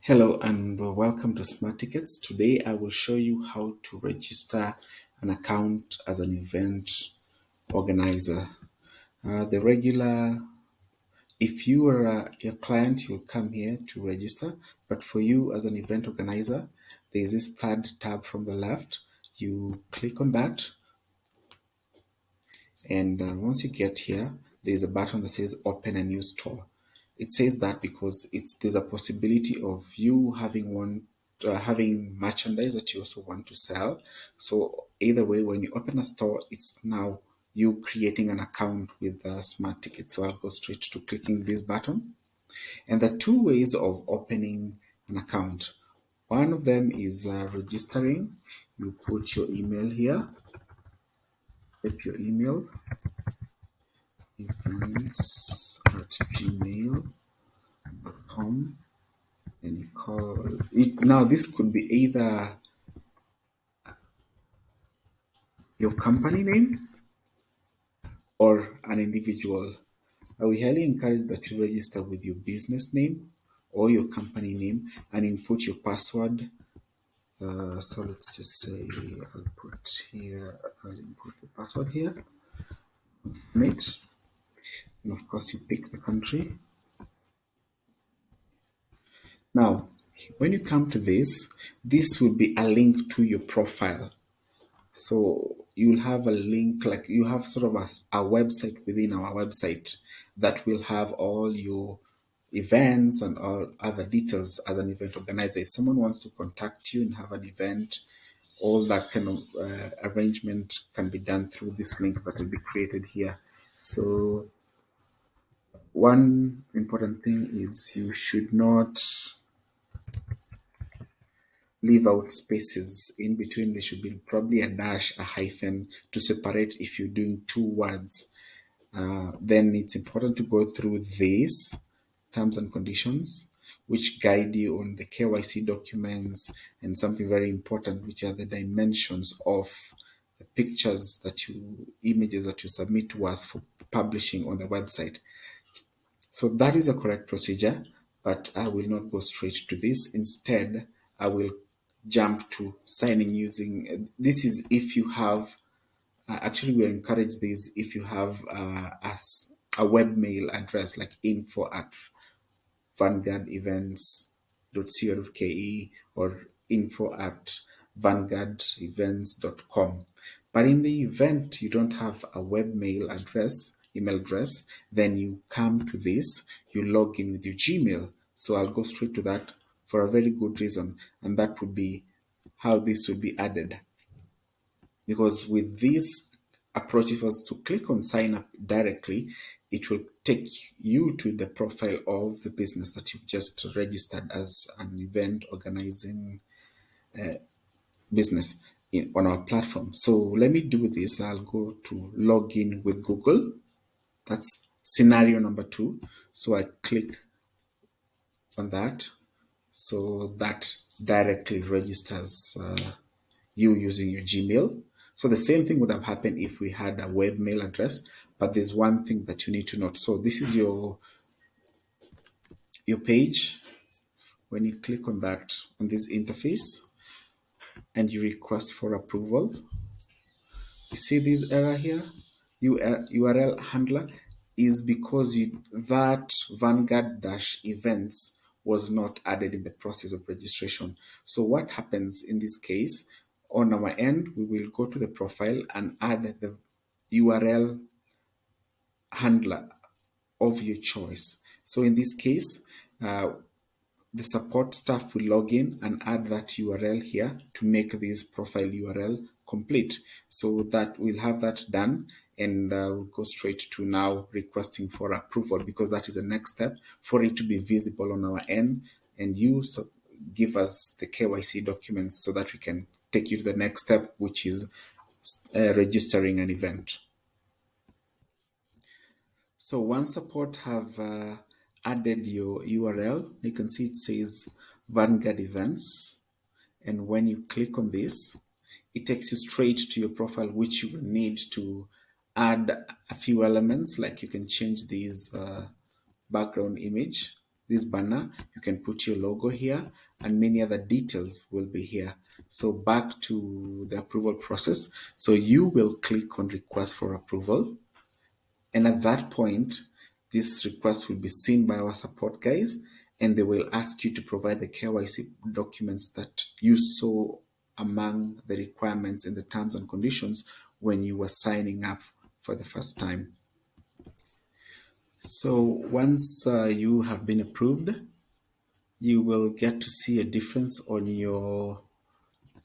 Hello and welcome to Smart Tickets. Today I will show you how to register an account as an event organizer. The regular, if you are a client, you'll come here to register. But for you as an event organizer, there is this third tab from the left. You click on that, and once you get here, there's a button that says Open a New Store. It says that because there's a possibility of you having merchandise that you also want to sell. So either way, when you open a store, it's now you creating an account with Smart Tickets. So I'll go straight to clicking this button. And there are two ways of opening an account. One of them is registering. You put your email here, type your email, events@gmail.com, and you call it. Now this could be either your company name or an individual. I will highly encourage that you register with your business name or your company name and input your password. So let's just say I'll input the password here, mate, and of course you pick the country. Now, when you come to this will be a link to your profile. So you'll have a link, like you have sort of a website within our website that will have all your events and all other details as an event organizer. If someone wants to contact you and have an event, all that kind of arrangement can be done through this link that will be created here. So one important thing is you should not leave out spaces in between. There should be probably a dash, a hyphen to separate if you're doing two words. Then it's important to go through these terms and conditions, which guide you on the KYC documents, and something very important, which are the dimensions of the images that you submit to us for publishing on the website. So that is a correct procedure, but I will not go straight to this. Instead, I will jump to signing using, this is if you have, actually we encourage this if you have a webmail address like info@vanguardevents.co.ke or info@vanguardevents.com. But in the event you don't have a email address, then you come to this, you log in with your Gmail. So I'll go straight to that for a very good reason, and that would be how this would be added. Because with this approach, if I was to click on sign up directly, it will take you to the profile of the business that you've just registered as an event organizing business on our platform. So let me do this. I'll go to login with Google. That's scenario number 2. So I click on that. So that directly registers you using your Gmail. So the same thing would have happened if we had a webmail address, but there's one thing that you need to note. So this is your page. When you click on that, on this interface, and you request for approval, you see this error here, URL handler, is because that Vanguard-events was not added in the process of registration. So what happens in this case, on our end, we will go to the profile and add the URL handler of your choice. So in this case, the support staff will log in and add that URL here to make this profile URL complete. So that we'll have that done, and we'll go straight to now requesting for approval, because that is the next step for it to be visible on our end, and you give us the KYC documents so that we can take you to the next step, which is registering an event. So once support have added your URL, you can see it says Vanguard Events. And when you click on this, it takes you straight to your profile, which you will need to add a few elements, like you can change this background image this banner, you can put your logo here, and many other details will be here. So back to the approval process. So you will click on request for approval. And at that point, this request will be seen by our support guys, and they will ask you to provide the KYC documents that you saw among the requirements in the terms and conditions when you were signing up for the first time. So once you have been approved, you will get to see a difference on your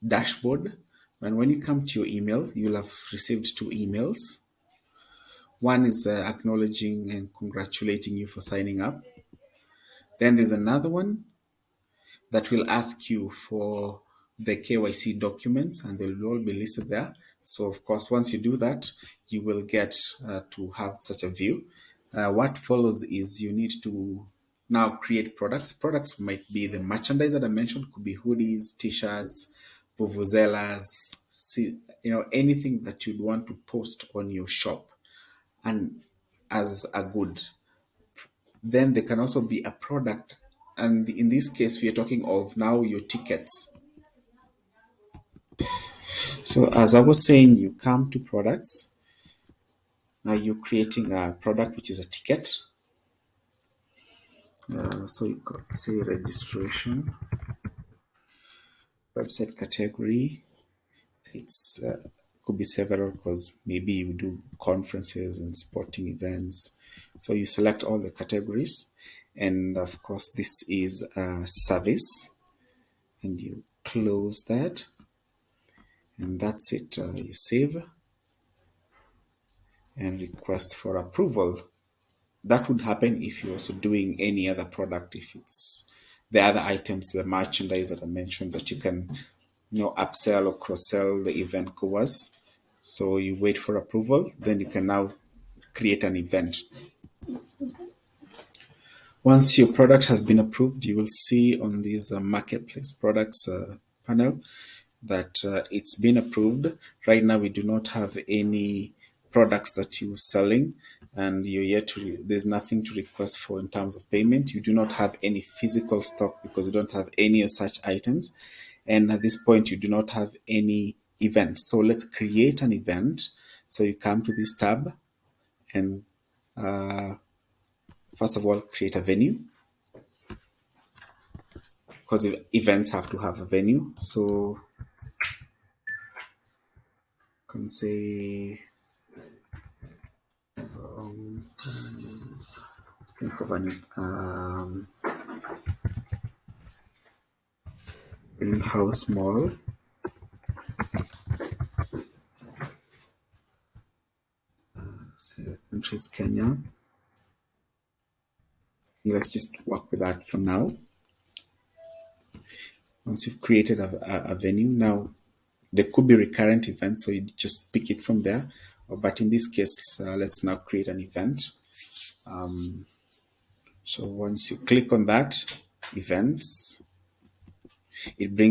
dashboard. And when you come to your email, you'll have received 2 emails. One is acknowledging and congratulating you for signing up. Then there's another one that will ask you for the KYC documents, and they'll all be listed there. So of course, once you do that, you will get to have such a view. What follows is you need to now create products. Products might be the merchandise that I mentioned, could be hoodies, t-shirts, vuvuzelas, anything that you'd want to post on your shop and as a good. Then there can also be a product, and in this case we are talking of now your tickets. So as I was saying, you come to products. Now you're creating a product which is a ticket. So you got, say, registration, website category. It's could be several because maybe you do conferences and sporting events. So you select all the categories, and of course this is a service, and you close that, and that's it. You save and request for approval. That would happen if you're also doing any other product, if it's the other items, the merchandise that I mentioned that you can upsell or cross-sell the event goers. So you wait for approval, then you can now create an event. Once your product has been approved, you will see on this marketplace products panel that it's been approved. Right now, we do not have any products that you're selling, and you're yet to, there's nothing to request for in terms of payment. You do not have any physical stock because you don't have any of such items. And at this point, you do not have any event. So let's create an event. So you come to this tab and first of all, create a venue, because events have to have a venue. So I can say, let's think of an in-house mall. Country is Kenya. Let's just work with that for now. Once you've created a venue, now there could be recurrent events, so you just pick it from there. But in this case, let's now create an event. So once you click on that, events, it brings